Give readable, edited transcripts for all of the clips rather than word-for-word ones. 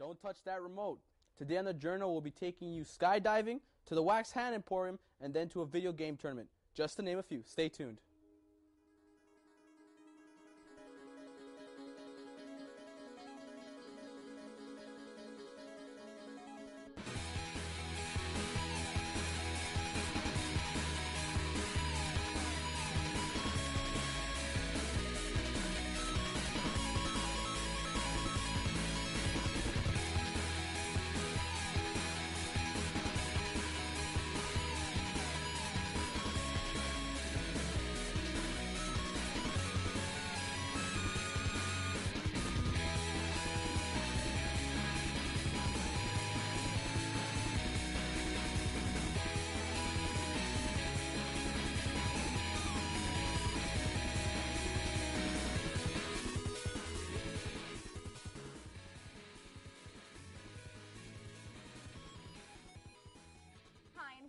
Don't touch that remote. Today on the Journal, we'll be taking you skydiving, to the Wax Hand Emporium, and then to a video game tournament. Just to name a few. Stay tuned.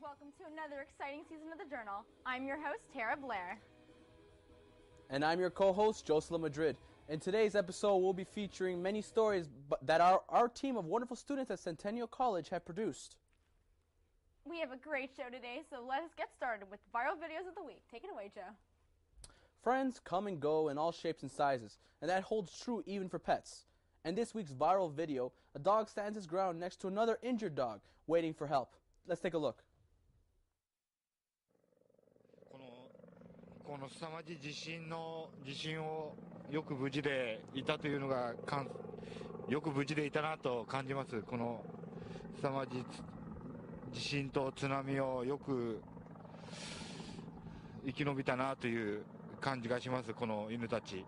Welcome to another exciting season of the Journal. I'm your host, Tarah Bleier. And I'm your co-host, Josef Madrid. In today's episode, we'll be featuring many stories that our team of wonderful students at Centennial College have produced. We have a great show today, so let us get started with viral videos of the week. Take it away, Joe. Friends come and go in all shapes and sizes, and that holds true even for pets. In this week's viral video, a dog stands his ground next to another injured dog, waiting for help. Let's take a look. この凄まじい地震をよく無事でいたというのがよく無事でいたなと感じます。この凄まじい地震と津波をよく生き延びたなという感じがします。この犬たち。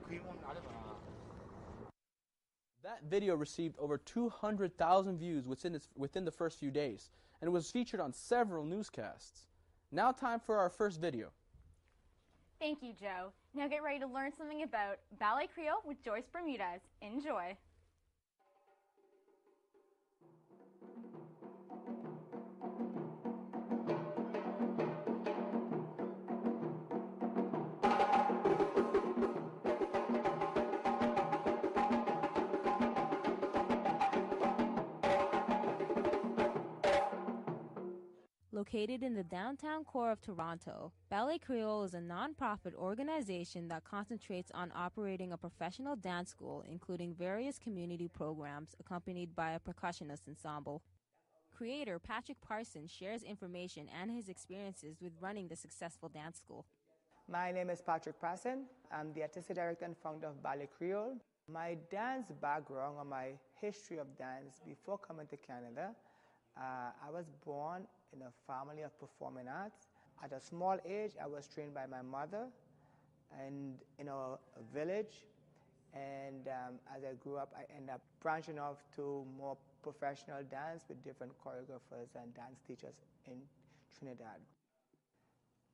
食い物あればな。 That video received over 200,000 views within the first few days, and was featured on several newscasts. Now time for our first video. Thank you, Joe. Now get ready to learn something about Ballet Criole with Joyce Bermudez. Enjoy. Located in the downtown core of Toronto, Ballet Criole is a non-profit organization that concentrates on operating a professional dance school, including various community programs accompanied by a percussionist ensemble. Creator Patrick Parsons shares information and his experiences with running the successful dance school. My name is Patrick Parsons. I'm the artistic director and founder of Ballet Criole. My dance background or my history of dance before coming to Canada, I was born in a family of performing arts. At a small age, I was trained by my mother and in a village. And as I grew up, I ended up branching off to more professional dance with different choreographers and dance teachers in Trinidad.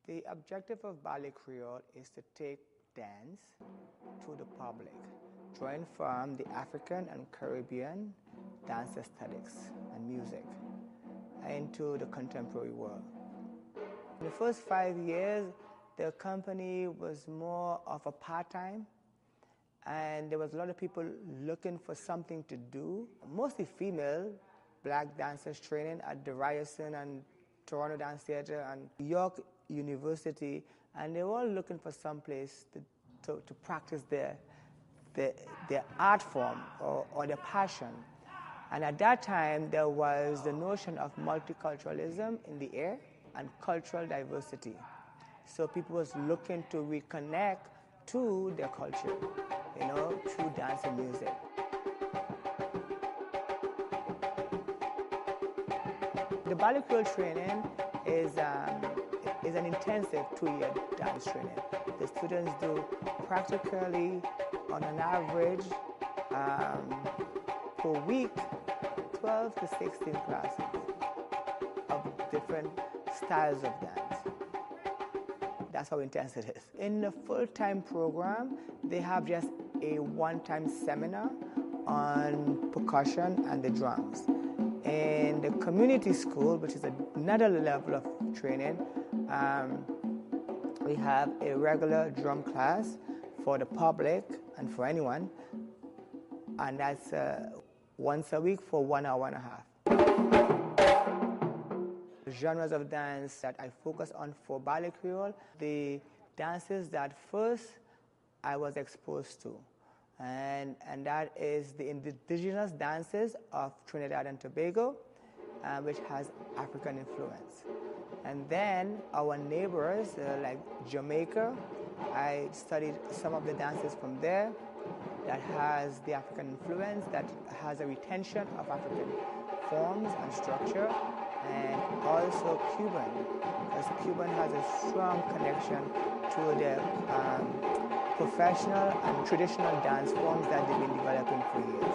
The objective of Ballet Criole is to take dance to the public, drawing from the African and Caribbean dance aesthetics and music into the contemporary world. In the first 5 years, the company was more of a part-time, and there was a lot of people looking for something to do, mostly female black dancers training at the Ryerson and Toronto Dance Theatre and York University, and they were all looking for some place to practice their art form or their passion. And at that time, there was the notion of multiculturalism in the air and cultural diversity. So people was looking to reconnect to their culture, through dance and music. The Ballet Criole training is an intensive 2-year dance training. The students do practically, on an average, per week, 12 to 16 classes of different styles of dance. That's how intense it is. In the full-time program, they have just a one-time seminar on percussion and the drums. In the community school, which is another level of training, We have a regular drum class for the public and for anyone, and that's once a week for 1 hour and a half. The genres of dance that I focus on for Ballet Creole, the dances that first I was exposed to, and that is the indigenous dances of Trinidad and Tobago, which has African influence. And then our neighbors, like Jamaica, I studied some of the dances from there that has the African influence, that has a retention of African forms and structure, and also Cuban, because Cuban has a strong connection to the professional and traditional dance forms that they've been developing for years.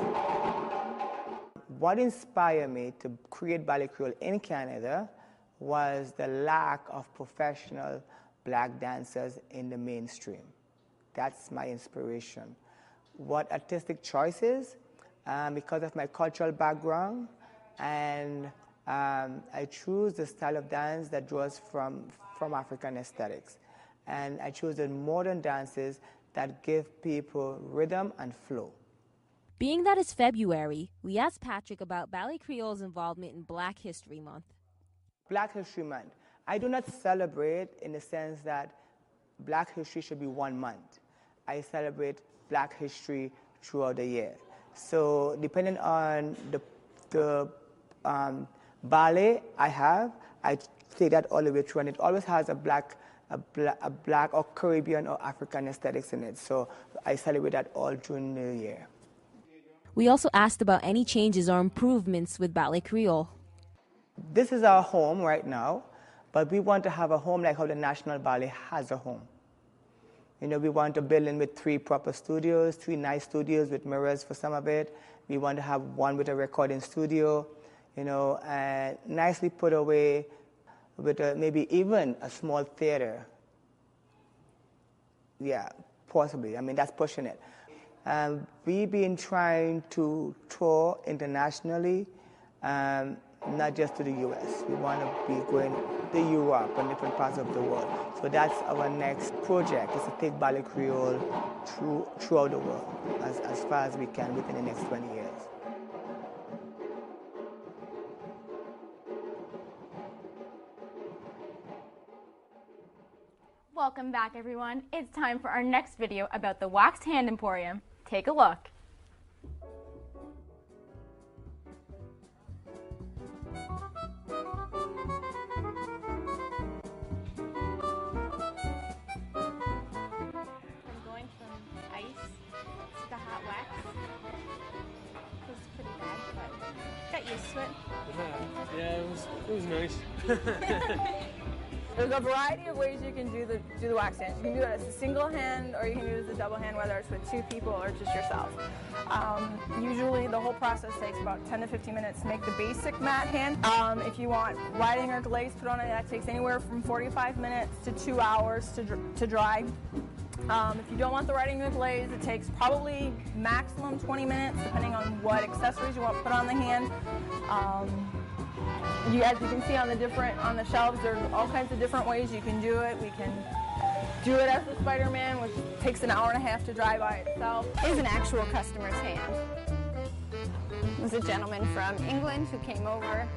What inspired me to create Ballet Creole in Canada was the lack of professional black dancers in the mainstream. That's my inspiration. What artistic choices, because of my cultural background, and I choose the style of dance that draws from African aesthetics. And I choose the modern dances that give people rhythm and flow. Being that it's February, we asked Patrick about Ballet Creole's involvement in Black History Month. Black History Month. I do not celebrate in the sense that Black history should be 1 month. I celebrate Black history throughout the year. So depending on the ballet I have, I take that all the way through, and it always has a black or Caribbean or African aesthetics in it. So I celebrate that all during the year. We also asked about any changes or improvements with Ballet Creole. This is our home right now, but we want to have a home like how the National Ballet has a home. You know, we want a building with 3 proper studios, 3 nice studios with mirrors for some of it. We want to have one with a recording studio, you know, and nicely put away with maybe even a small theater. Yeah, possibly. I mean, that's pushing it. We've been trying to tour internationally, not just to the U.S. We want to be going to Europe and different parts of the world. So that's our next project, is to take Ballet Creole throughout the world as far as we can within the next 20 years. Welcome back, everyone. It's time for our next video about the Waxed Hand Emporium. Take a look. Yeah, it was nice. There's a variety of ways you can do the wax hands. You can do it as a single hand, or you can do it as a double hand, whether it's with 2 people or just yourself. Usually the whole process takes about 10 to 15 minutes to make the basic mat hand. If you want lighting or glaze put on it, that takes anywhere from 45 minutes to 2 hours to dry. If you don't want the writing or glaze, it takes probably maximum 20 minutes, depending on what accessories you want put on the hand. As you can see on the shelves, there's all kinds of different ways you can do it. We can do it as the Spider-Man, which takes an hour and a half to dry by itself. Is an actual customer's hand. It was a gentleman from England who came over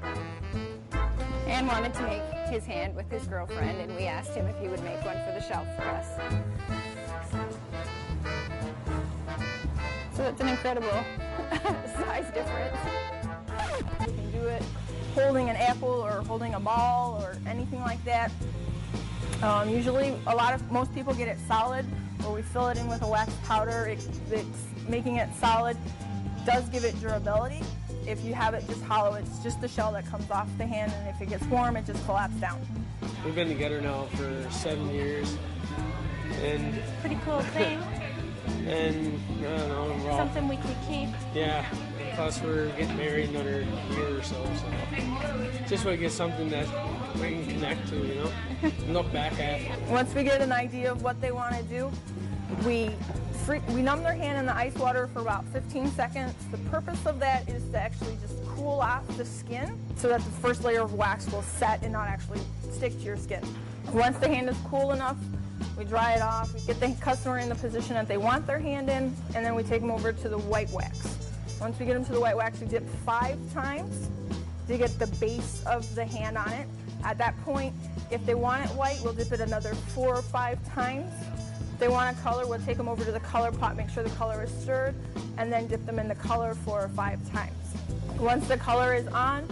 and wanted to make his hand with his girlfriend, and we asked him if he would make one for the shelf for us. So it's an incredible size difference. You can do it holding an apple or holding a ball or anything like that. Usually most people get it solid, or we fill it in with a wax powder. It's making it solid does give it durability. If you have it just hollow, it's just the shell that comes off the hand, and if it gets warm, it just collapses down. We've been together now for 7 years, and Pretty cool thing. I don't know, Something we could keep. Yeah, plus we're getting married another year or so just want to get something that we can connect to, you know, and look back at. Once we get an idea of what they want to do, we numb their hand in the ice water for about 15 seconds. The purpose of that is to actually just cool off the skin so that the first layer of wax will set and not actually stick to your skin. Once the hand is cool enough, we dry it off, we get the customer in the position that they want their hand in, and then we take them over to the white wax. Once we get them to the white wax, we dip 5 times to get the base of the hand on it. At that point, if they want it white, we'll dip it another 4 or 5 times. If they want a color, we'll take them over to the color pot, make sure the color is stirred, and then dip them in the color 4 or 5 times. Once the color is on,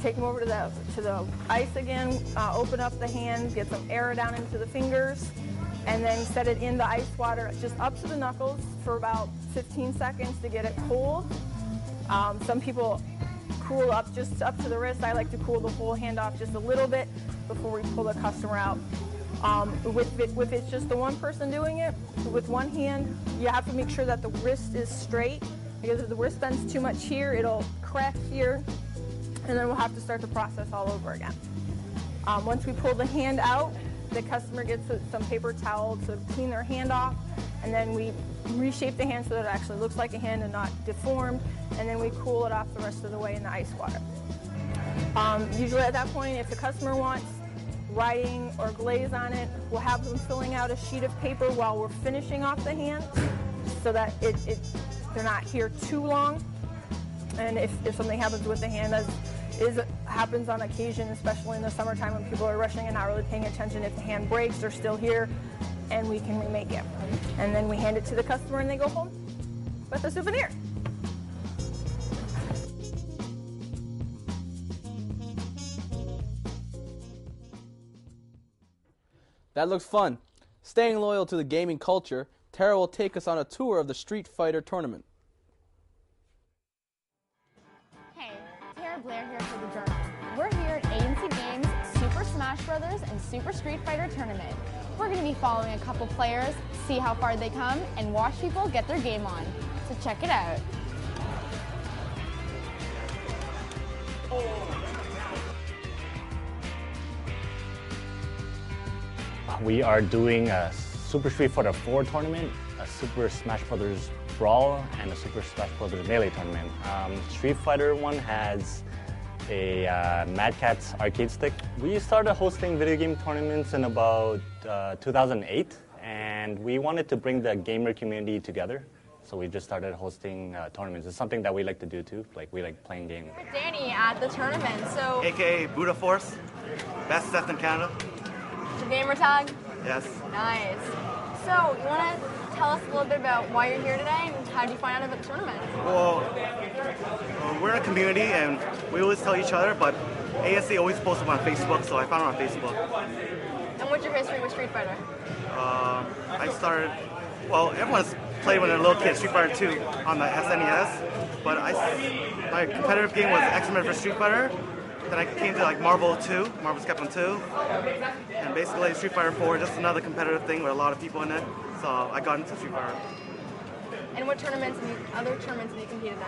take them over to the ice again, open up the hand, get some air down into the fingers, and then set it in the ice water just up to the knuckles for about 15 seconds to get it cold. Some people cool up just up to the wrist. I like to cool the whole hand off just a little bit before we pull the customer out. If it's just the one person doing it, with one hand, you have to make sure that the wrist is straight, because if the wrist bends too much here, it'll crack here, and then we'll have to start the process all over again. Once we pull the hand out, the customer gets some paper towel to clean their hand off, and then we reshape the hand so that it actually looks like a hand and not deformed, and then we cool it off the rest of the way in the ice water. Usually at that point, if the customer wants writing or glaze on it, we'll have them filling out a sheet of paper while we're finishing off the hand so that they're not here too long. And if something happens with the hand, as happens on occasion, especially in the summertime when people are rushing and not really paying attention, if the hand breaks, they're still here, and we can remake it. And then we hand it to the customer and they go home with a souvenir. That looks fun. Staying loyal to the gaming culture, Tarah will take us on a tour of the Street Fighter tournament. Hey, Tarah Bleier here for the Journal. We're here at ANC Games Super Smash Brothers and Super Street Fighter tournament. We're going to be following a couple players, see how far they come, and watch people get their game on. So check it out. We are doing a Super Street Fighter 4 tournament, a Super Smash Brothers Brawl, and a Super Smash Brothers Melee tournament. Street Fighter 1 has a Mad Catz arcade stick. We started hosting video game tournaments in about 2008, and we wanted to bring the gamer community together. So we just started hosting tournaments. It's something that we like to do too. Like, we like playing games. Danny at the tournament, so... AKA Buddha Force, best set in Canada. Your gamer tag? Yes. Nice. So, you want to tell us a little bit about why you're here today and how did you find out about the tournament? Well, we're in a community and we always tell each other, but ASC always posts them on Facebook, so I found it on Facebook. And what's your history with Street Fighter? I started, well, everyone's played when they're a little kid, Street Fighter 2 on the SNES, but my competitive game was X-Men vs. Street Fighter. Then I came to like Marvel 2, Marvel's Capcom 2, and basically Street Fighter 4, just another competitive thing with a lot of people in it. So I got into Street Fighter. And what tournaments, other tournaments have you competed in?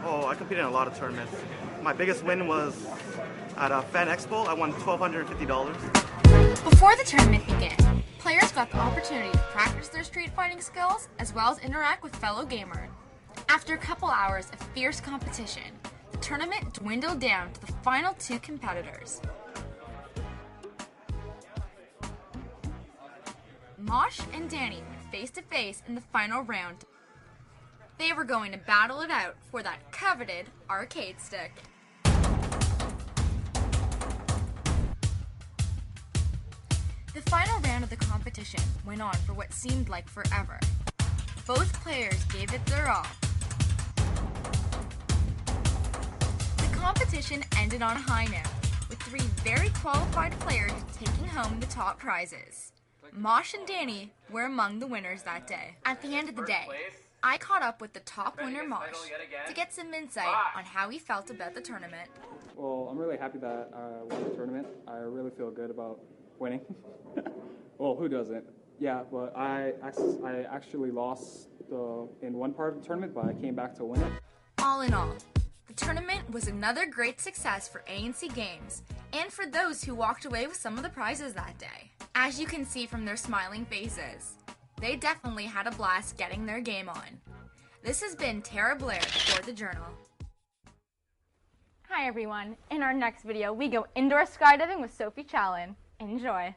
Oh, I competed in a lot of tournaments. My biggest win was at a Fan Expo. I won $1,250. Before the tournament began, players got the opportunity to practice their street fighting skills as well as interact with fellow gamers. After a couple hours of fierce competition, the tournament dwindled down to the final 2 competitors. Mosh and Danny went face-to-face in the final round. They were going to battle it out for that coveted arcade stick. The final round of the competition went on for what seemed like forever. Both players gave it their all. The competition ended on a high note, with 3 very qualified players taking home the top prizes. Mosh and Danny were among the winners that day. At the end of the day, I caught up with the top winner, Mosh, to get some insight on how he felt about the tournament. Well, I'm really happy that I won the tournament. I really feel good about winning. Well, who doesn't? Yeah, but I actually lost in one part of the tournament, but I came back to win it. All in all, the tournament was another great success for ANC Games, and for those who walked away with some of the prizes that day. As you can see from their smiling faces, they definitely had a blast getting their game on. This has been Tarah Bleier for The Journal. Hi everyone. In our next video, we go indoor skydiving with Sophie Challen. Enjoy.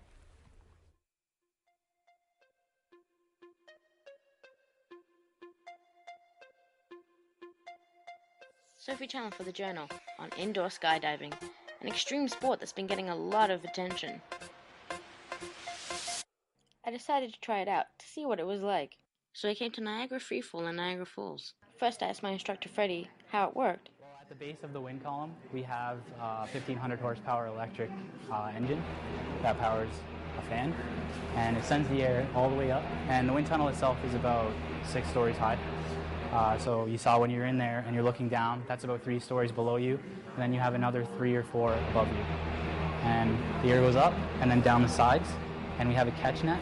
Sophie Challen for the Journal on indoor skydiving, an extreme sport that's been getting a lot of attention. I decided to try it out to see what it was like. So I came to Niagara Freefall and Niagara Falls. First I asked my instructor Freddie how it worked. Well, at the base of the wind column, we have a 1500 horsepower electric engine that powers a fan, and it sends the air all the way up. And the wind tunnel itself is about 6 stories high. So you saw when you're in there and you're looking down, that's about 3 stories below you, and then you have another 3 or 4 above you. And the air goes up and then down the sides, and we have a catch net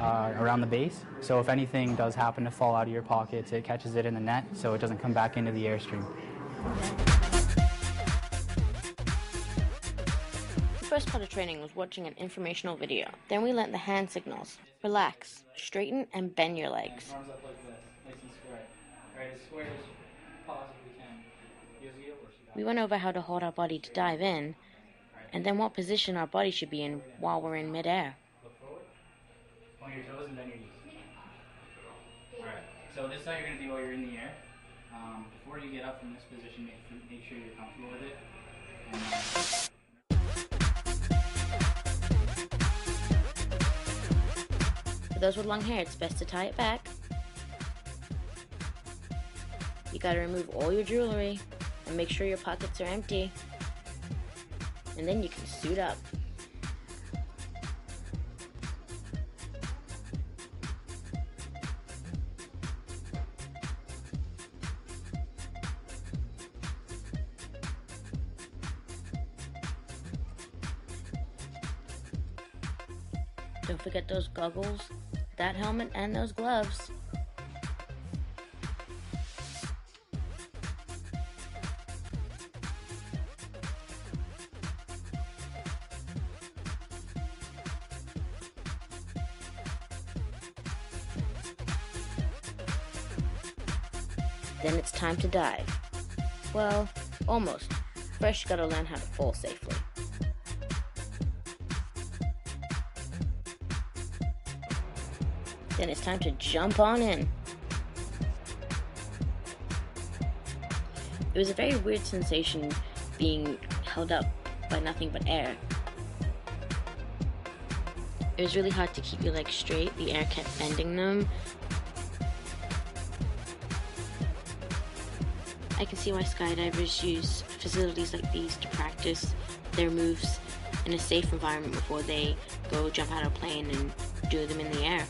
around the base. So if anything does happen to fall out of your pockets, it catches it in the net so it doesn't come back into the airstream. The first part of training was watching an informational video. Then we learnt the hand signals. Relax, straighten and bend your legs. Arms up like this, nice and square. Alright, as square as possible we can. We went over how to hold our body to dive in, and then what position our body should be in while we're in midair. Look forward, point your toes and bend your knees. Alright, so this is how you're going to do while you're in the air. Before you get up from this position, make sure you're comfortable with it. For those with long hair, it's best to tie it back. You gotta remove all your jewelry and make sure your pockets are empty. And then you can suit up. Don't forget those goggles, that helmet, and those gloves. Then it's time to dive. Well, almost. First you gotta learn how to fall safely. Then it's time to jump on in. It was a very weird sensation being held up by nothing but air. It was really hard to keep your legs straight. The air kept bending them. I can see why skydivers use facilities like these to practice their moves in a safe environment before they go jump out of a plane and do them in the air.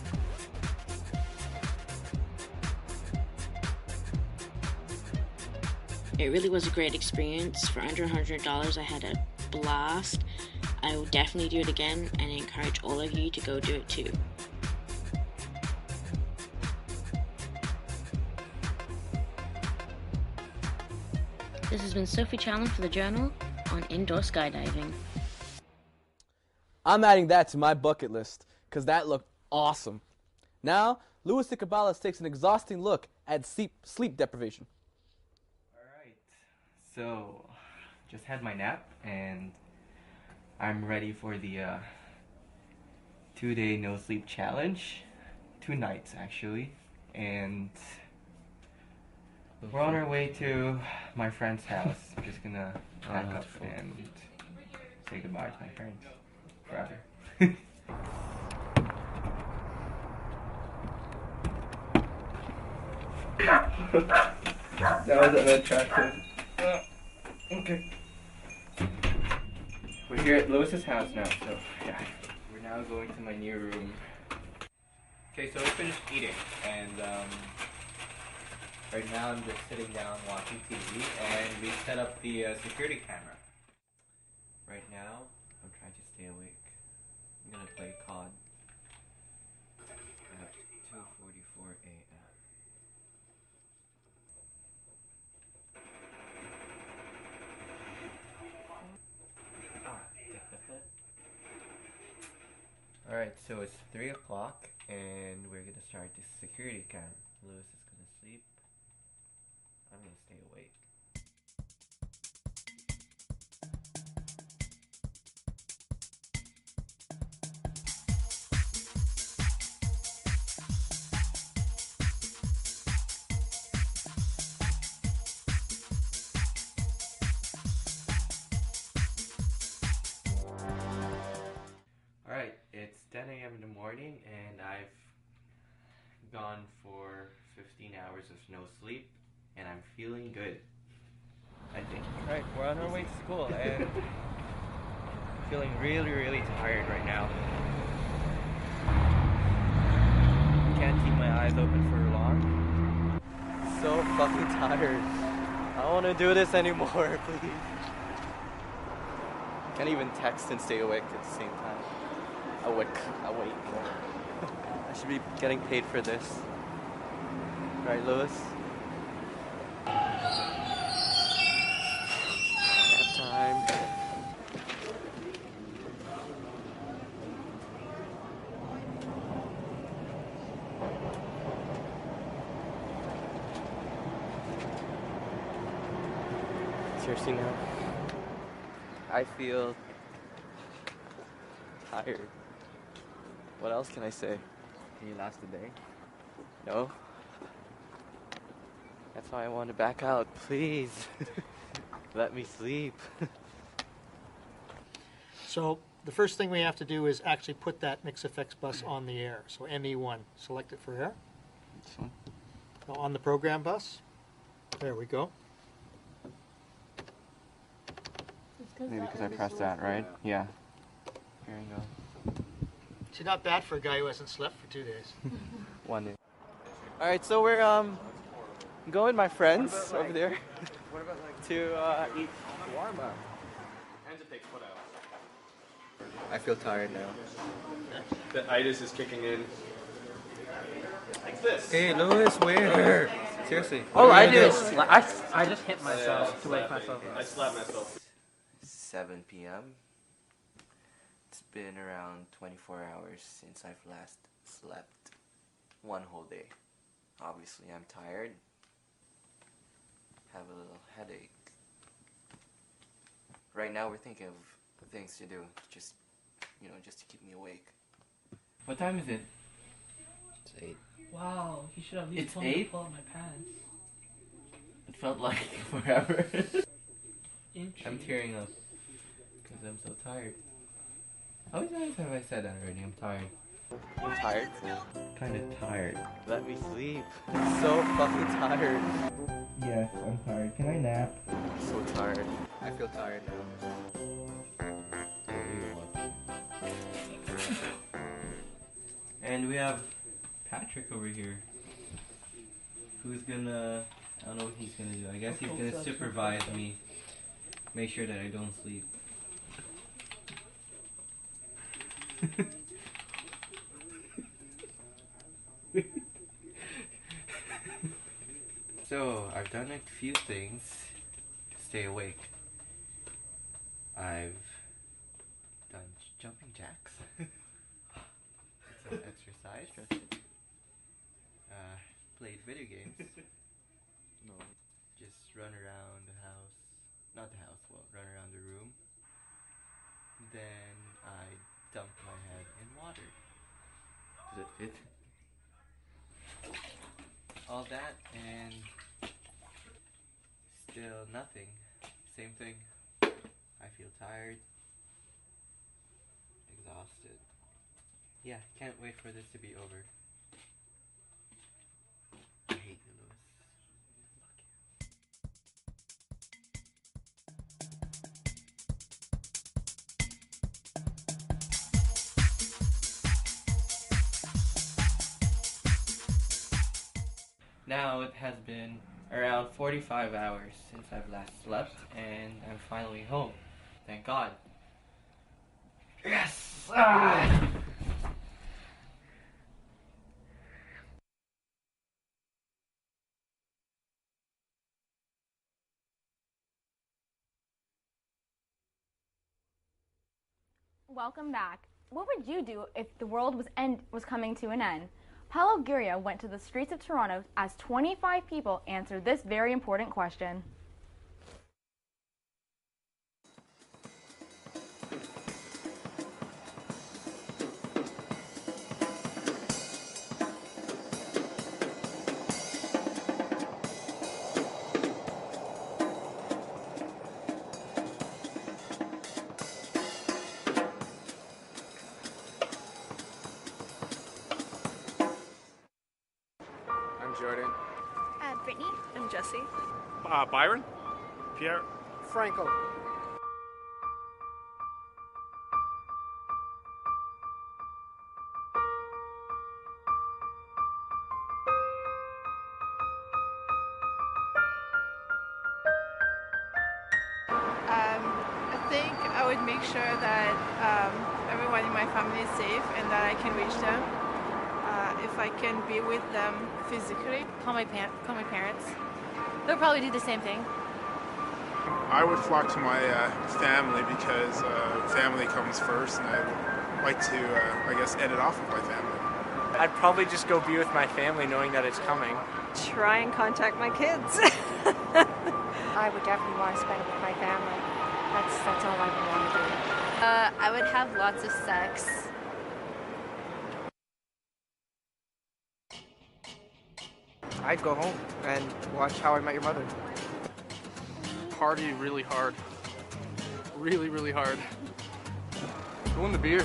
It really was a great experience. For under $100, I had a blast. I will definitely do it again and encourage all of you to go do it too. This has been Sophie Challen for the Journal on indoor skydiving. I'm adding that to my bucket list because that looked awesome. Now, Louis Icabales takes an exhausting look at sleep deprivation. So, just had my nap and I'm ready for the 2-day no sleep challenge. 2 nights actually. And we're on our way to my friend's house. I'm just gonna pack up and say goodbye to my parents forever. That was unattractive. Okay. We're here at Lois's house now, so yeah. We're now going to my new room. Okay, so I finished eating, and right now I'm just sitting down watching TV, and we set up the security camera. Right now, I'm trying to stay awake. I'm gonna play COD at 2:44 a.m. Alright, so it's 3 o'clock and we're gonna start the security cam. Lewis is gonna sleep. I'm gonna stay awake. 10 a.m. in the morning and I've gone for 15 hours of no sleep and I'm feeling good, I think. Right, we're on our way to school and feeling really, really tired right now. Can't keep my eyes open for long. So fucking tired. I don't want to do this anymore, please. Can't even text and stay awake at the same time. Awake. I should be getting paid for this. Right, Lewis? Nap time. Seriously now, I feel tired. What else can I say? Can you last a day? No. That's why I want to back out. Please. Let me sleep. So the first thing we have to do is actually put that MixFX bus on the air. So ME1, select it for air. This one. Now on the program bus. There we go. Maybe because I pressed that, right? Yeah. Here you go. See, not bad for a guy who hasn't slept for 2 days. 1 day. All right, so we're going with my friends over there to eat shawarma. I feel tired now. The itis is kicking in. Like this. Hey, Lewis, where? Seriously. Oh, I did. I just hit myself to wake myself up. I slapped myself. 7 p.m. It's been around 24 hours since I've last slept. 1 whole day. Obviously, I'm tired. Have a little headache. Right now, we're thinking of things to do. Just to keep me awake. What time is it? It's 8. Wow, you should have at least It's told me to 8? pull up my pants. It felt like forever. Inches. I'm tearing up because I'm so tired. How many times have I said that already? I'm tired. I'm tired. Kind of tired. Let me sleep. I'm so fucking tired. Yes, I'm tired. Can I nap? I'm so tired. I feel tired now. And we have Patrick over here, who's gonna, I don't know what he's gonna do. I guess he's gonna supervise me, make sure that I don't sleep. So, I've done a few things to stay awake. I've done jumping jacks. It's an exercise. Played video games. No. Just run around the house. Not the house, well, run around the room. Then I dunked my head in water. Does it fit? All that and still nothing. Same thing. I feel tired. Exhausted. Yeah, can't wait for this to be over. I hate you, Lewis. Now it has been around 45 hours since I've last slept, and I'm finally home. Thank God. Yes! Ah! Welcome back. What would you do if the world was coming to an end? Paolo Guira went to the streets of Toronto as 25 people answered this very important question. Jesse. Byron? Pierre? Franco. I think I would make sure that everyone in my family is safe and that I can reach them. If I can be with them physically. Call my parents. They'll probably do the same thing. I would flock to my family because family comes first, and I would like to, I guess, end it off with my family. I'd probably just go be with my family knowing that it's coming. Try and contact my kids. I would definitely want to spend it with my family. That's all I would want to do. I would have lots of sex. I'd go home and watch How I Met Your Mother. Party really hard. Really, really hard. Going to beer.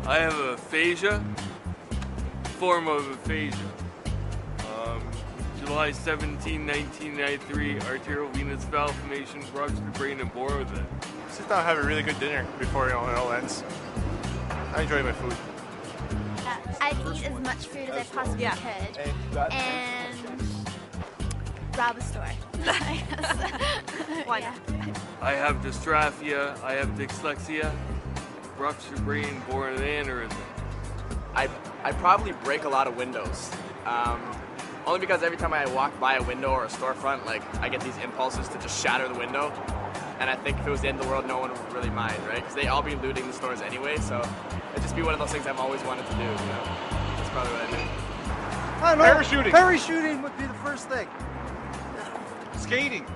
I have aphasia, form of aphasia. July 17, 1993, arterial venous valve formation, ruptured the brain and Bermudez. Sit down and have a really good dinner before it all ends. I enjoy my food. I'd eat as much food as I possibly could and rob a store. Why not? I have dysgraphia, I have dyslexia, ruptured brain, born an aneurysm. I'd probably break a lot of windows. Only because every time I walk by a window or a storefront, like, I get these impulses to just shatter the window. And I think if it was the end of the world, no one would really mind, right? Because they all be looting the stores anyway, so it'd just be one of those things I've always wanted to do, you know? That's probably what I do. I don't know. Parachuting. Parachuting would be the first thing. Skating.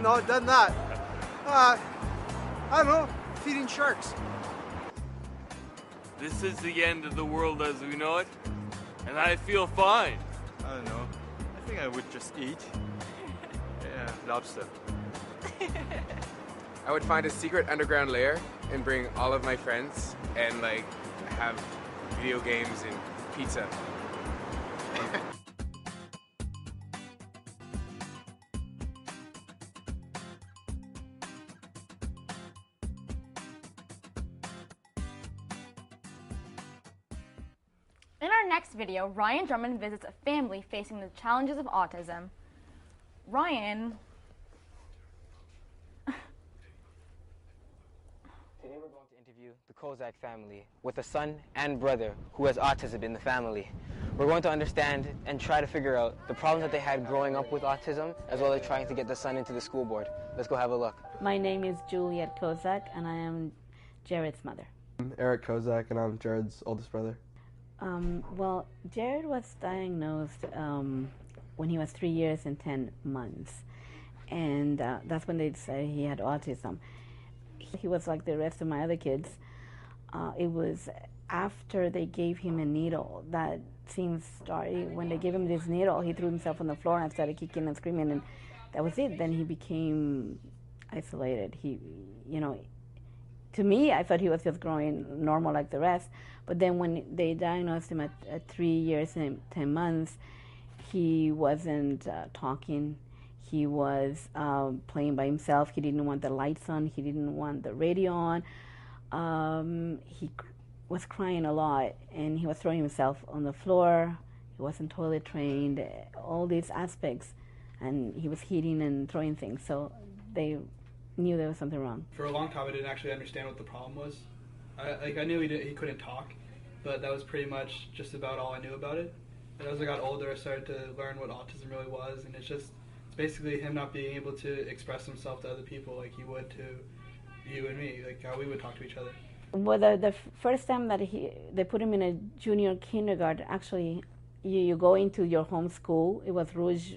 No, done that. I don't know. Feeding sharks. This is the end of the world as we know it, and I feel fine. I don't know. I think I would just eat. Yeah, lobster. I would find a secret underground lair and bring all of my friends and like have video games and pizza. In our next video, Ryan Drummond visits a family facing the challenges of autism. Ryan... Today we're going to interview the Kozak family with a son and brother who has autism in the family. We're going to understand and try to figure out the problems that they had growing up with autism, as well as trying to get the son into the school board. Let's go have a look. My name is Juliet Kozak, and I am Jared's mother. I'm Eric Kozak, and I'm Jared's oldest brother. Well, Jared was diagnosed when he was 3 years and 10 months, and that's when they decided he had autism. He was like the rest of my other kids. It was after they gave him a needle that things started. When they gave him this needle, he threw himself on the floor and started kicking and screaming, and that was it. Then he became isolated. He, you know, to me, I thought he was just growing normal like the rest. But then when they diagnosed him at 3 years and 10 months, he wasn't talking. He was playing by himself. He didn't want the lights on. He didn't want the radio on. He was crying a lot, and he was throwing himself on the floor. He wasn't toilet trained, all these aspects. And he was hitting and throwing things. So they knew there was something wrong. For a long time, I didn't actually understand what the problem was. I knew he couldn't talk, but that was pretty much just about all I knew about it. And as I got older, I started to learn what autism really was, and it's basically him not being able to express himself to other people like he would to you and me, like how we would talk to each other. Well, the first time that they put him in a junior kindergarten, actually, you go into your home school. It was Rouge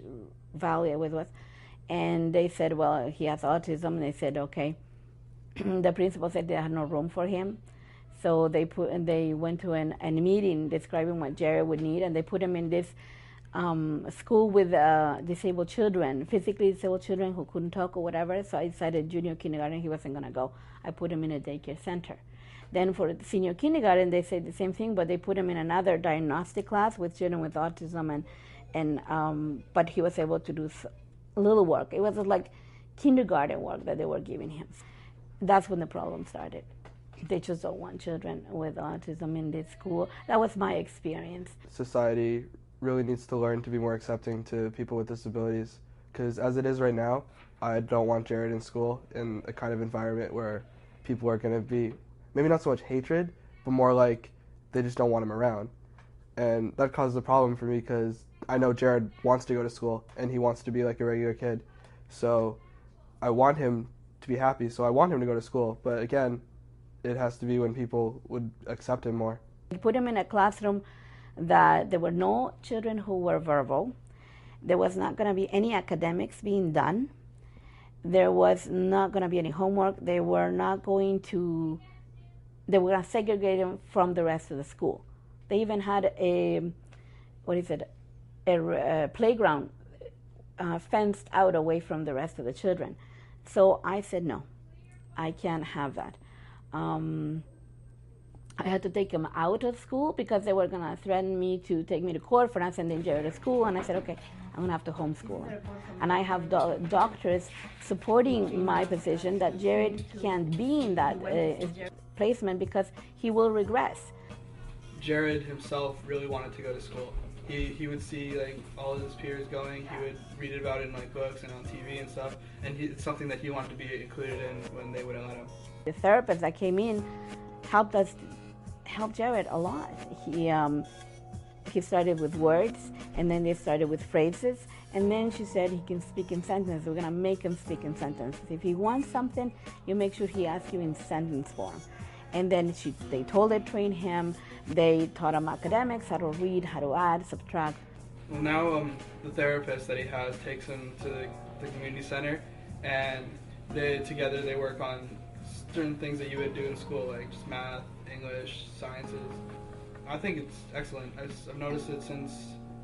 Valley, it was, and they said, well, he has autism. And they said, okay. The principal said they had no room for him, so they went to a meeting describing what Jerry would need, and they put him in this school with disabled children, physically disabled children who couldn't talk or whatever. So I decided junior kindergarten he wasn't going to go. I put him in a daycare center. Then for the senior kindergarten, they said the same thing, but they put him in another diagnostic class with children with autism, and and but he was able to do little work. It was like kindergarten work that they were giving him. That's when the problem started. They just don't want children with autism in this school. That was my experience. Society really needs to learn to be more accepting to people with disabilities, because as it is right now, I don't want Jared in school in a kind of environment where people are going to be, maybe not so much hatred, but more like they just don't want him around. And that causes a problem for me because I know Jared wants to go to school and he wants to be like a regular kid. So I want him to be happy, so I want him to go to school. But again, it has to be when people would accept him more. We put him in a classroom that there were no children who were verbal. There was not going to be any academics being done. There was not going to be any homework. They were going to segregate him from the rest of the school. They even had a playground fenced out away from the rest of the children. So I said, no, I can't have that. I had to take him out of school because they were going to threaten me to take me to court for not sending Jared to school. And I said, okay, I'm going to have to homeschool him. And I have doctors supporting my position that Jared can't be in that placement because he will regress. Jared himself really wanted to go to school. He would see like all of his peers going. He would read about it in like books and on TV and stuff. And it's something that he wanted to be included in when they would let him. The therapist that came in helped Jared a lot. He started with words, and then they started with phrases, and then she said he can speak in sentences. We're gonna make him speak in sentences. If he wants something, you make sure he asks you in sentence form. And then they trained him. They taught him academics, how to read, how to add, subtract. Well, now the therapist that he has takes him to the community center, and together they work on certain things that you would do in school, like just math, English, sciences. I think it's excellent. I've noticed it since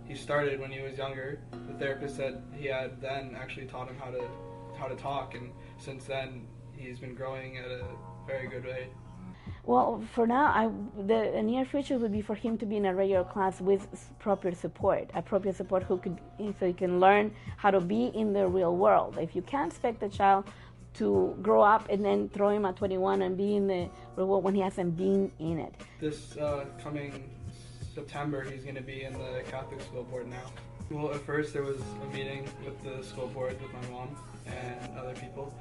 he started when he was younger. The therapist that he had then actually taught him how to talk, and since then he's been growing at a very good rate. Well, for now, the near future would be for him to be in a regular class with appropriate support so he can learn how to be in the real world. If you can't expect a child to grow up and then throw him at 21 and be in the real world when he hasn't been in it. This coming September, he's going to be in the Catholic school board now. Well, at first there was a meeting with the school board with my mom and other people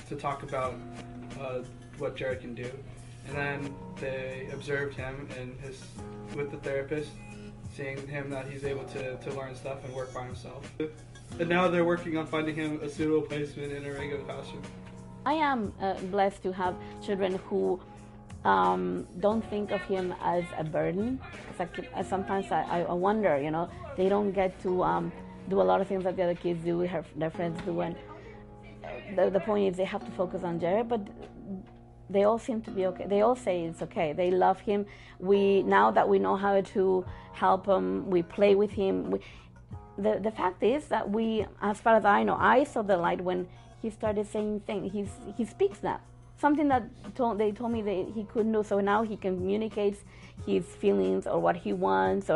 to talk about what Jared can do. And then they observed him and with the therapist, seeing him that he's able to learn stuff and work by himself. And now they're working on finding him a suitable placement in a regular classroom. I am blessed to have children who don't think of him as a burden. Because sometimes I wonder, they don't get to do a lot of things that the other kids do, their friends do. And the point is they have to focus on Jared, but they all seem to be okay. They all say it's okay. They love him. Now that we know how to help him, we play with him. The fact is that as far as I know, I saw the light when he started saying things. He speaks now. Something that they told me that he couldn't do. So now he communicates his feelings or what he wants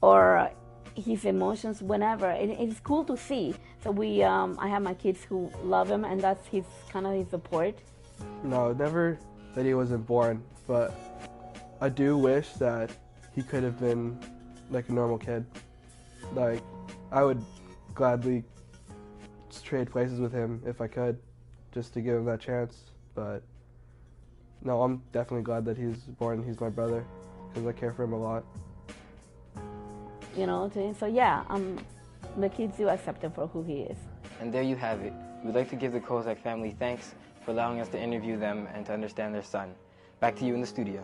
or his emotions whenever. It's cool to see. So I have my kids who love him, and that's his support. No, never that he wasn't born, but I do wish that he could have been like a normal kid. Like, I would gladly trade places with him if I could, just to give him that chance. But no, I'm definitely glad that he's born. He's my brother, because I care for him a lot. So yeah, the kids do accept him for who he is. And there you have it. We'd like to give the Kozak family thanks for allowing us to interview them and to understand their son. Back to you in the studio.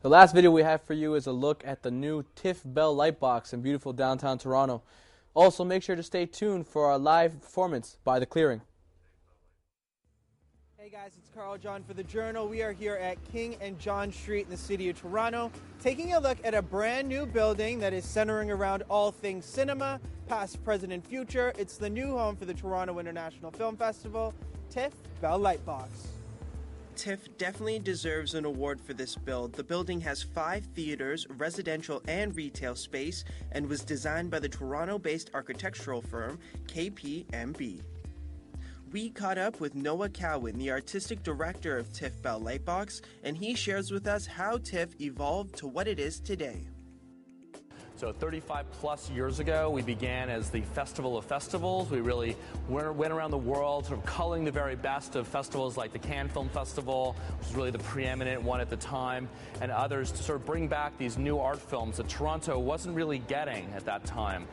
The last video we have for you is a look at the new T.I.F.F Bell Lightbox in beautiful downtown Toronto. Also, make sure to stay tuned for our live performance by The Clearing. Hey guys, it's Carl John for The Journal. We are here at King and John Street in the city of Toronto, taking a look at a brand new building that is centering around all things cinema, past, present, and future. It's the new home for the Toronto International Film Festival, T.I.F Bell Lightbox. T.I.F.F definitely deserves an award for this build. The building has 5 theaters, residential and retail space, and was designed by the Toronto-based architectural firm KPMB. We caught up with Noah Cowan, the artistic director of T.I.F.F Bell Lightbox, and he shares with us how T.I.F.F evolved to what it is today. So 35 plus years ago, we began as the Festival of Festivals. We really went around the world sort of culling the very best of festivals like the Cannes Film Festival, which was really the preeminent one at the time, and others to sort of bring back these new art films that Toronto wasn't really getting at that time.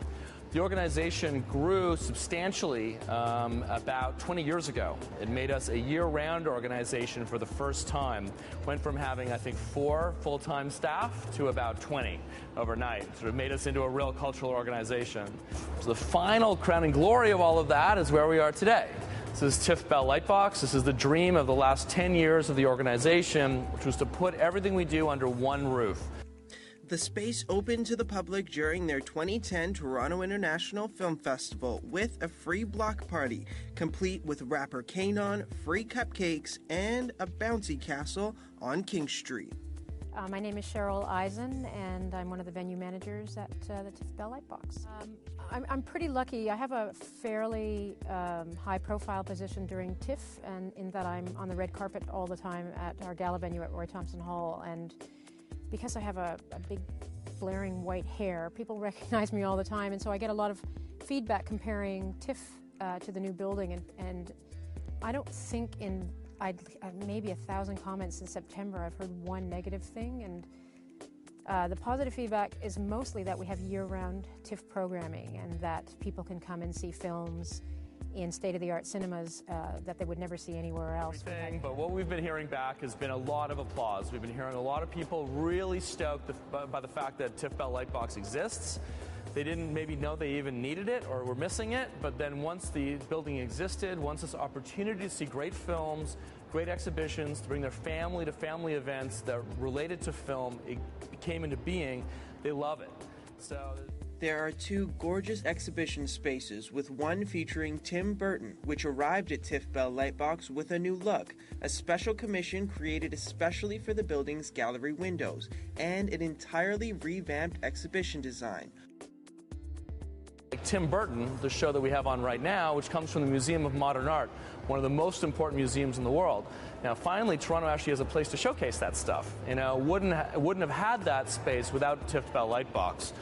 The organization grew substantially about 20 years ago. It made us a year-round organization for the first time. Went from having, I think, 4 full-time staff to about 20 overnight. Sort of made us into a real cultural organization. So the final crowning glory of all of that is where we are today. This is T.I.F.F Bell Lightbox. This is the dream of the last 10 years of the organization, which was to put everything we do under one roof. The space opened to the public during their 2010 Toronto International Film Festival with a free block party, complete with rapper Kanon, free cupcakes, and a bouncy castle on King Street. My name is Cheryl Eisen, and I'm one of the venue managers at the T.I.F.F Bell Lightbox. I'm pretty lucky. I have a fairly high-profile position during T.I.F.F, and in that I'm on the red carpet all the time at our gala venue at Roy Thompson Hall, and because I have a big flaring white hair, people recognize me all the time, and so I get a lot of feedback comparing T.I.F.F to the new building, and I don't think in maybe 1,000 comments in September I've heard one negative thing, and the positive feedback is mostly that we have year-round T.I.F.F programming and that people can come and see films in state-of-the-art cinemas that they would never see anywhere else. But what we've been hearing back has been a lot of applause. We've been hearing a lot of people really stoked by the fact that T.I.F.F Bell Lightbox exists. They didn't maybe know they even needed it or were missing it, but then once the building existed, once this opportunity to see great films, great exhibitions, to bring their family to family events that related to film, it came into being, they love it. So there are 2 gorgeous exhibition spaces, with one featuring Tim Burton, which arrived at T.I.F.F Bell Lightbox with a new look, a special commission created especially for the building's gallery windows, and an entirely revamped exhibition design. Like Tim Burton, the show that we have on right now, which comes from the Museum of Modern Art, one of the most important museums in the world. Now, finally, Toronto actually has a place to showcase that stuff. You know, wouldn't have had that space without T.I.F.F Bell Lightbox.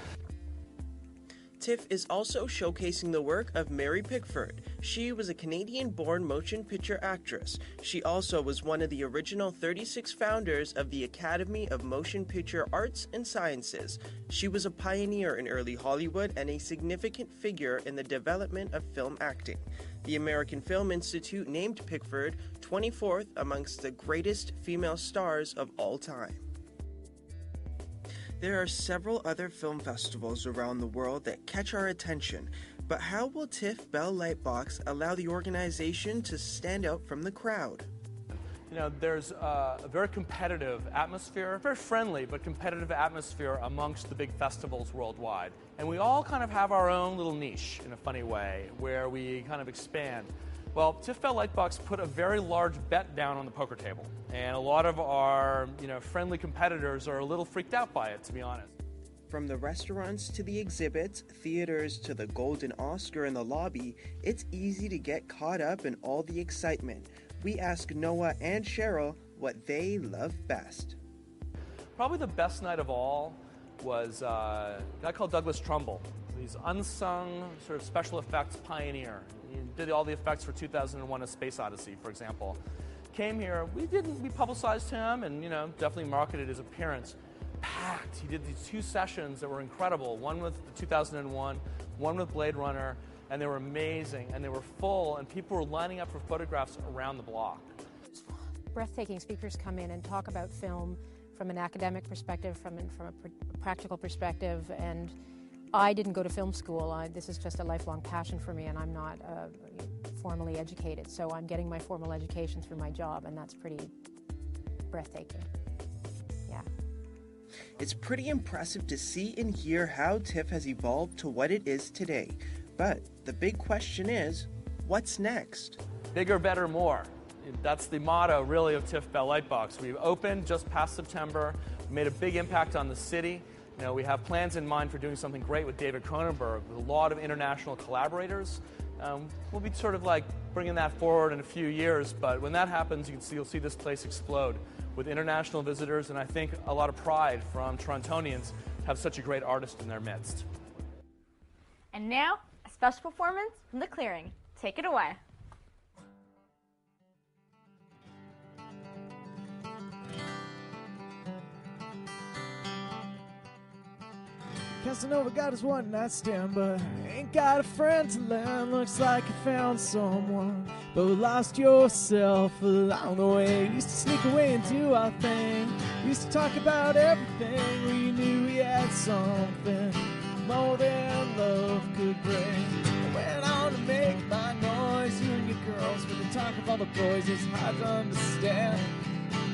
T.I.F.F is also showcasing the work of Mary Pickford. She was a Canadian-born motion picture actress. She also was one of the original 36 founders of the Academy of Motion Picture Arts and Sciences. She was a pioneer in early Hollywood and a significant figure in the development of film acting. The American Film Institute named Pickford 24th amongst the greatest female stars of all time. There are several other film festivals around the world that catch our attention, but how will T.I.F.F Bell Lightbox allow the organization to stand out from the crowd? You know, there's a very competitive atmosphere, very friendly but competitive atmosphere amongst the big festivals worldwide. And we all kind of have our own little niche in a funny way where we kind of expand. Well, T.I.F.F Bell Lightbox put a very large bet down on the poker table, and a lot of our, friendly competitors are a little freaked out by it, to be honest. From the restaurants to the exhibits, theaters to the Golden Oscar in the lobby, it's easy to get caught up in all the excitement. We ask Noah and Cheryl what they love best. Probably the best night of all was a guy called Douglas Trumbull. He's unsung sort of special effects pioneer. He did all the effects for 2001: A Space Odyssey, for example. Came here, we publicized him and, definitely marketed his appearance. Packed. He did these 2 sessions that were incredible. One with the 2001, one with Blade Runner, and they were amazing, and they were full, and people were lining up for photographs around the block. Breathtaking speakers come in and talk about film from an academic perspective, from a practical perspective, and I didn't go to film school. This is just a lifelong passion for me, and I'm not formally educated, so I'm getting my formal education through my job, and that's pretty breathtaking. Yeah. It's pretty impressive to see and hear how T.I.F.F has evolved to what it is today. But the big question is, what's next? Bigger, better, more. That's the motto, really, of T.I.F.F. Bell Lightbox. We've opened just past September, made a big impact on the city. You know, we have plans in mind for doing something great with David Cronenberg, with a lot of international collaborators. We'll be sort of like bringing that forward in a few years, but when that happens, you'll see this place explode with international visitors, and I think a lot of pride from Torontonians to have such a great artist in their midst. And now, a special performance from The Clearing. Take it away. Casanova got his one night stand, but ain't got a friend to lend. Looks like you found someone, but lost yourself along the way. Used to sneak away and do our thing. Used to talk about everything. We knew we had something more than love could bring. I went on to make my noise. You and your girls, but the talk of all the boys is hard to understand.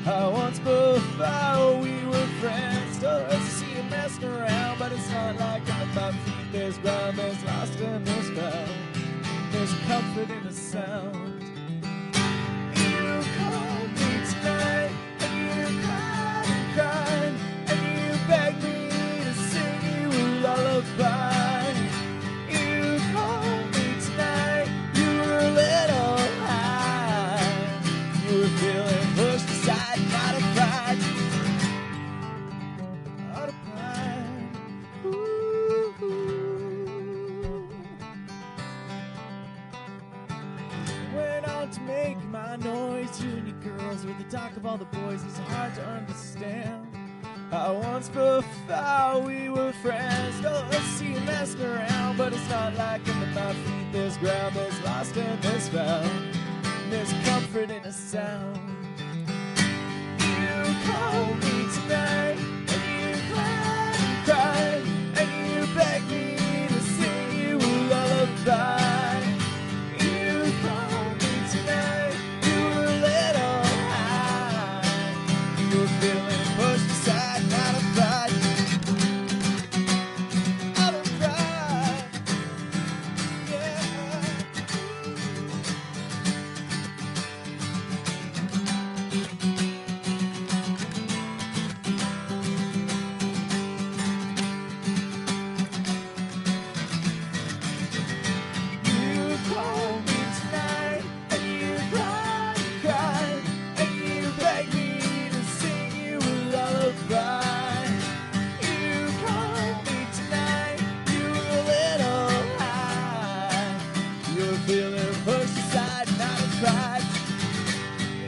Once before we were friends, still I see you messing around, but it's not like under my feet there's ground, there's lost in this ground, there's comfort in the sound. You called me tonight, and you cried and cried, and you begged me to sing you a lullaby. You called me tonight, you were a little high, you were feeling pushed aside, not a pride, out of pride. Ooh. Went on to make my noise. You and your girls were the talk of all the boys. It's hard to understand. Once before we were friends. Don't see you messing around, but it's not like under my feet there's ground, there's lost in this round, there's comfort in a sound. You called me tonight, and you cried and cried, and you begged me to sing you a lullaby. You called me tonight, you were a little high, you were feeling pushed aside, not a pride, out of pride, yeah. You called me tonight, and you cried and cried, and you begged me to sing you a lullaby. You called me tonight, you were a little high, you were feeling pushed aside, not a pride.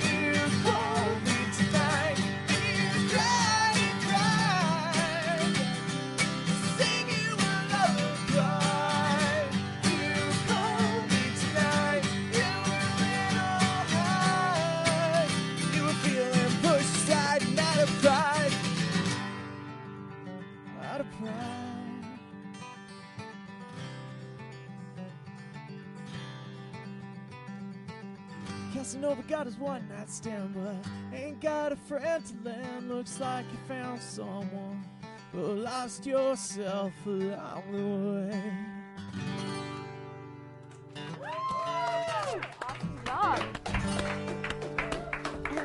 You called me tonight, and you cried and cried, sing you a lullaby. You called me tonight, you were a little high, you were feeling pushed aside, not a pride, not a pride. Casanova got his one night stand, but ain't got a friend to lend. Looks like you found someone, but lost yourself along the way. Awesome job.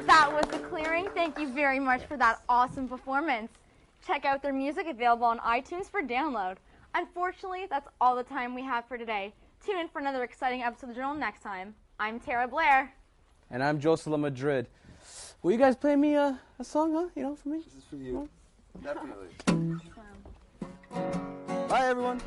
That was The Clearing. Thank you very much for that awesome performance. Check out their music, available on iTunes for download. Unfortunately, that's all the time we have for today. Tune in for another exciting episode of the Journal next time. I'm Tarah Bleier. And I'm Josef Madrid. Will you guys play me a song, huh? You know, for me? This is for you. Definitely. Bye, everyone.